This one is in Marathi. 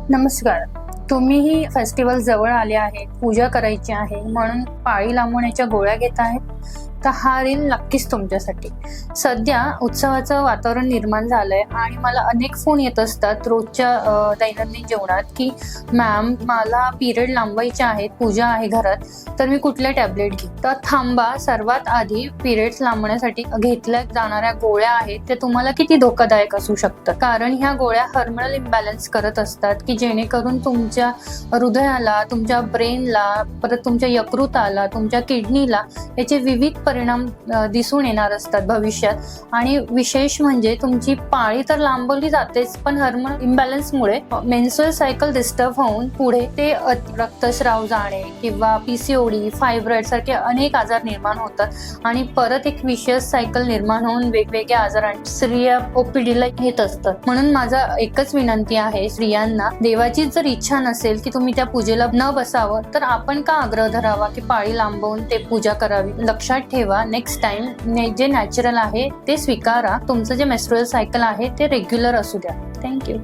नमस्कार. तुम्हीही फेस्टिवल जवळ आले आहे, पूजा करायची आहे म्हणून पाळी लांबवण्याच्या गोळ्या घेत आहेत, तर हा रील नक्कीच तुमच्यासाठी. सध्या उत्सवाचं वातावरण निर्माण झालंय आणि मला अनेक फोन येत असतात रोजच्या दैनंदिन जीवनात की मॅम मला पिरियड लांबवायचे आहेत, पूजा आहे घरात, तर मी कुठल्या टॅबलेट घेऊ? तर थांबा, सर्वात आधी पिरियड्स लांबवण्यासाठी घेतल्या जाणाऱ्या गोळ्या आहेत ते तुम्हाला किती धोकादायक असू शकतात. कारण ह्या गोळ्या हार्मोनल इम्बॅलन्स करत असतात की जेणेकरून तुमच्या हृदयाला, तुमच्या ब्रेनला, परत तुमच्या यकृताला, तुमच्या किडनीला याचे विविध परिणाम दिसून येणार असतात भविष्यात. आणि विशेष म्हणजे तुमची पाळी तर लांबवली जातेच, पण हार्मोनल इम्बॅलन्समुळे मेन्स्ट्रुअल सायकल डिस्टर्ब होऊन पुढे ते रक्तस्राव जाणे किंवा पीसीओडी, फायब्रॉइड सारखे अनेक आजार निर्माण होतात आणि परत एक विशियस सायकल निर्माण होऊन वेगवेगळ्या आजारांची स्त्रिया ओपीडीला येत असतात. म्हणून माझा एकच विनंती आहे स्त्रियांना, देवाची जर इच्छा नसेल की तुम्ही त्या पूजेला न बसावं, तर आपण का आग्रह धरावा की पाळी लांबवून ते पूजा करावी? लक्षात ठेवा, नेक्स्ट टाइम जे नॅचरल आहे ते स्वीकारा. तुमचं जे मेन्स्ट्रुअल सायकल आहे ते रेग्युलर असू द्या. थँक्यू.